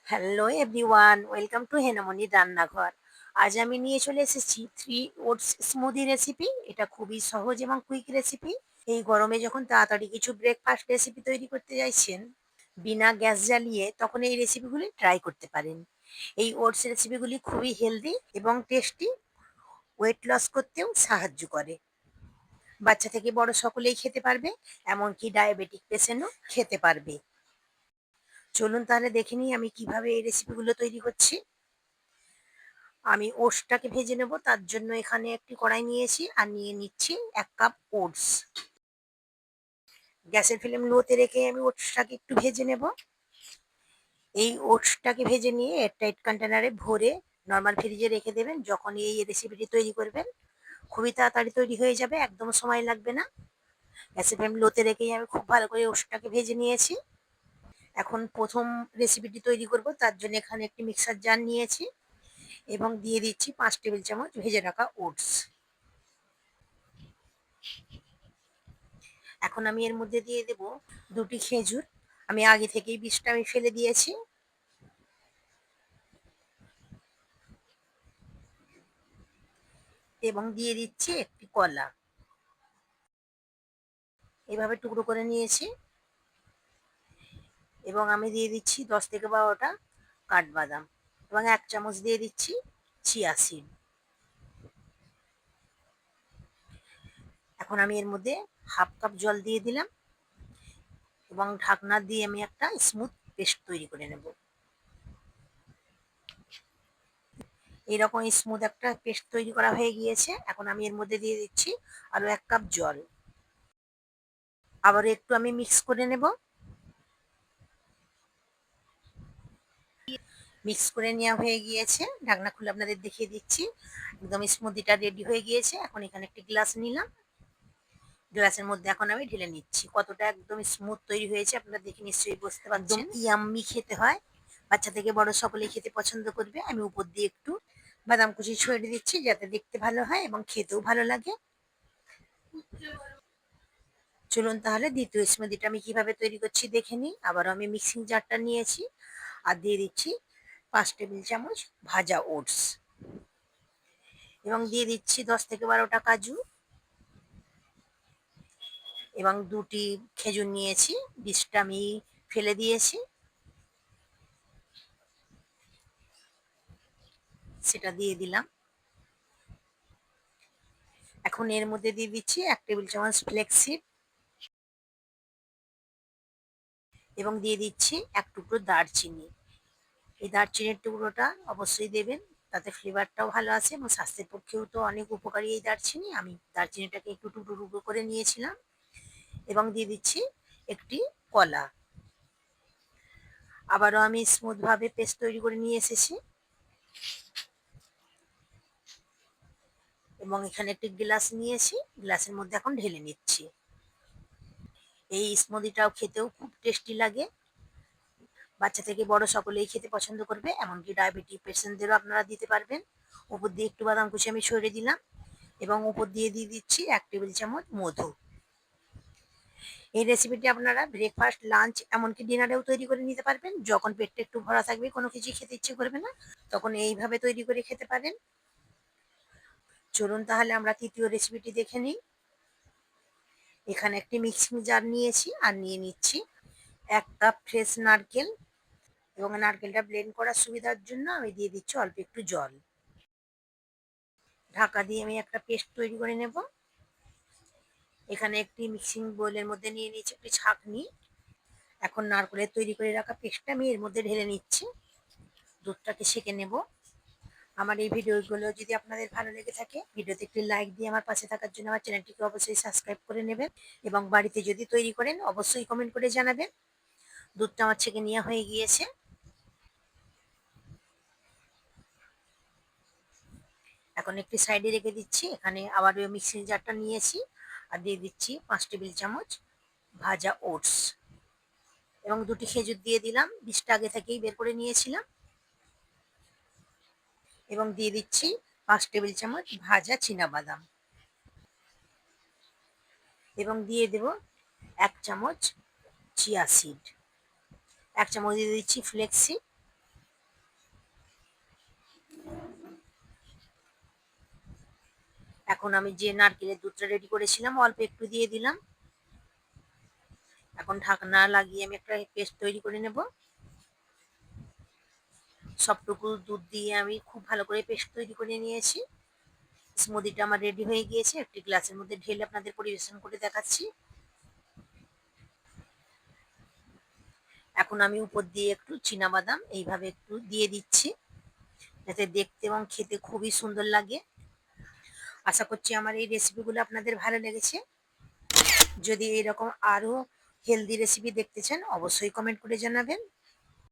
Hello everyone, welcome to হেনামনির রান্নাঘর। আজ আমি নিয়ে চলে এসেছি 3 ওটস স্মুদি রেসিপি। এটা খুবই সহজ এবং কুইক রেসিপি। এই গরমে যখন তাড়াতাড়ি কিছু ব্রেকফাস্ট রেসিপি তৈরি করতে চাইছেন বিনা গ্যাস জ্বালিয়ে, তখন এই রেসিপিগুলি ট্রাই করতে পারেন। এই ওটস রেসিপিগুলি খুবই হেলদি এবং টেস্টি, ওয়েট লস করতেও সাহায্য করে। বাচ্চা থেকে বড় সকলেই খেতে পারবে, এমনকি ডায়াবেটিক পেশেন্টও খেতে পারবে। চলুন তাহলে দেখে নিই আমি কিভাবে এই রেসিপিগুলো তৈরি করছি। আমি ওটসটাকে ভেজে নেব, তার জন্য এখানে একটি কড়াই নিয়েছি আর নিয়ে নিচ্ছি 1 কাপ ওটস। গ্যাসের ফ্লেম লোতে রেখে আমি ওটসটাকে একটু ভেজে নেব। এই ওটসটাকে ভেজে নিয়ে এয়ারটাইট কন্টেনারে ভরে নর্মাল ফ্রিজে রেখে দেবেন। যখন এই রেসিপিটি তৈরি করবেন খুবই তাড়াতাড়ি তৈরি হয়ে যাবে, একদম সময় লাগবে না। গ্যাসের ফ্লেম লোতে রেখেই আমি খুব ভালো করে ওটসটাকে ভেজে নিয়েছি। এখন প্রথম রেসিপিটি তৈরি করব, তার জন্য এখানে একটি মিক্সার জার নিয়েছি এবং দিয়ে দিচ্ছি 5 টেবিল চামচ ভেজে রাখা ওটস। এখন আমি এর মধ্যে দিয়ে দেব 2টি খেজুর। আমি আগে থেকেই বীজটা আমি ফেলে দিয়েছি। এবং দিয়ে দিচ্ছি একটি কলা, এভাবে টুকরো করে নিয়েছি। এবং আমি দিয়ে দিচ্ছি 10 থেকে 12টা কাঠবাদাম এবং 1 চামচ দিয়ে দিচ্ছি চিয়া সিড। এখন আমি এর মধ্যে হাফ কাপ জল দিয়ে দিলাম এবং ঢাকনা দিয়ে আমি একটা স্মুথ পেস্ট তৈরি করে নেব। এরকম স্মুথ একটা পেস্ট তৈরি করা হয়ে গিয়েছে। এখন আমি এর মধ্যে দিয়ে দিচ্ছি আরো 1 কাপ জল। আবারও একটু আমি মিক্স করে নেব। মিক্স করে নেওয়া হয়ে গিয়েছে, ঢাকনা খুলে আপনাদের দেখিয়ে দিচ্ছি। একদম স্মুদিটা রেডি হয়ে গিয়েছে। এখন এখানে একটি গ্লাস নিলাম, গ্লাসের মধ্যে এখন আমি ঢেলে নিচ্ছি। কতটা একদম স্মুথ তৈরি হয়েছে আপনারা দেখে নিশ্চয়ই বুঝতে পারছেন। ইয়াম্মি খেতে হয়, বাচ্চা থেকে বড় সকলেই খেতে পছন্দ করবে। আমি উপর দিয়ে একটু বাদাম কুচি ছড়িয়ে দিচ্ছি যাতে দেখতে ভালো হয় এবং খেতেও ভালো লাগে। চলুন তাহলে দ্বিতীয় স্মুদিটা আমি কিভাবে তৈরি করছি দেখে নিই। আবারও আমি মিক্সিং জারটা নিয়েছি আর দিয়ে দিচ্ছি 5 টেবিল চামচ ভাজা ওটস এবং দিয়ে দিচ্ছি 10 থেকে 12টা কাজু এবং 2টি খেজুর নিয়েছি, বীজটা আমি ফেলে দিয়েছি, সেটা দিয়ে দিলাম। এখন এর মধ্যে দিয়ে দিচ্ছি 1 টেবিল চামচ ফ্লেক্সিড এবং দিয়ে দিচ্ছি 1 টুকরো দারচিনি। এই দারচিনির টুকরোটা অবশ্যই দেবেন, তাতে ফ্লেভারটাও ভালো আসে এবং স্বাস্থ্যের পক্ষেও তো অনেক উপকারী এই দারচিনি। আমি দারচিনিটাকে একটু টুকরো টুকরো করে নিয়েছিলাম এবং দিয়ে দিচ্ছি একটি কলা। আবারও আমি স্মুথ ভাবে পেস্ট তৈরি করে নিয়ে এসেছি এবং এখানে একটি গ্লাস নিয়েছি, গ্লাসের মধ্যে এখন ঢেলে নিচ্ছি। এই স্মুদিটাও খেতেও খুব টেস্টি লাগে, বাচ্চা থেকে বড় সকলেই খেতে পছন্দ করবে, এমনকি ডায়াবেটিক পেশেন্টদেরও আপনারা দিতে পারবেন। উপর দিয়ে একটু বাদাম কুচি আমি ছড়িয়ে দিলাম এবং উপর দিয়ে দিয়ে দিচ্ছি 1 টেবিল চামচ মধু। এই রেসিপিটি আপনারা ব্রেকফাস্ট, লাঞ্চ, এমনকি ডিনারেও তৈরি করে নিতে পারবেন। যখন পেটটা একটু ভরা থাকবে, কোনো কিছুই খেতে ইচ্ছে করবে না, তখন এইভাবে তৈরি করে খেতে পারেন। চলুন তাহলে আমরা তৃতীয় রেসিপিটি দেখে নিই। এখানে একটি মিক্সিং জার নিয়েছি আর নিয়ে নিচ্ছি 1 কাপ ফ্রেশ নারকেল এবং নারকেলটা ব্লেন্ড করার সুবিধার জন্য আমি দিয়ে দিচ্ছি অল্প একটু জল। ঢাকা দিয়ে আমি একটা পেস্ট তৈরি করে নেব। এখানে একটি মিক্সিং বোলের মধ্যে নিয়ে নিচ্ছি একটি ছাঁকনি। এখন নারকেলের তৈরি করে রাখা পেস্টটা আমি এর মধ্যে ঢেলে নিচ্ছি। দুধটাকে সেঁকে নেব। আমার এই ভিডিওগুলো যদি আপনাদের ভালো লেগে থাকে, ভিডিওতে একটি লাইক দিয়ে আমার পাশে থাকার জন্য আমার চ্যানেলটিকে অবশ্যই সাবস্ক্রাইব করে নেবেন এবং বাড়িতে যদি তৈরি করেন অবশ্যই কমেন্ট করে জানাবেন। দুধটা আমার ছেঁকে নেওয়া হয়ে গিয়েছে। এখন একটি সাইডে রেখে দিচ্ছি। এখানে আবার ওই মিক্সিং জারটা নিয়েছি আর দিয়ে দিচ্ছি 5 টেবিল চামচ ভাজা ওটস এবং 2টি খেজুর দিয়ে দিলাম, বীজটা আগে থেকেই বের করে নিয়েছিলাম। এবং দিয়ে দিচ্ছি 5 টেবিল চামচ ভাজা বাদাম এবং দিয়ে দেব 1 চামচ চিয়া সিড, 1 চামচ দিয়ে দিচ্ছি ফ্লেক্স সিড এখন আমি যে নারকেলের দুধটা রেডি করেছিলাম অল্প একটু দিয়ে দিলাম। এখন ঢাকনা লাগিয়ে আমি একটা পেস্ট তৈরি করে নেব। সবটুকু দুধ দিয়ে আমি খুব ভালো করে পেস্ট তৈরি করে নিয়েছি। স্মুদিটা আমার রেডি হয়ে গিয়েছে। একটি গ্লাসের মধ্যে ঢেলে আপনাদের পরিবেশন করে দেখাচ্ছি। এখন আমি উপর দিয়ে একটু বাদাম এইভাবে একটু দিয়ে দিচ্ছি, যাতে দেখতে এবং খেতে খুবই সুন্দর লাগে। আশা করছি আমার এই রেসিপিগুলো আপনাদের ভালো লেগেছে। যদি এরকম আরো হেলদি রেসিপি দেখতে চান অবশ্যই কমেন্ট করে জানাবেন।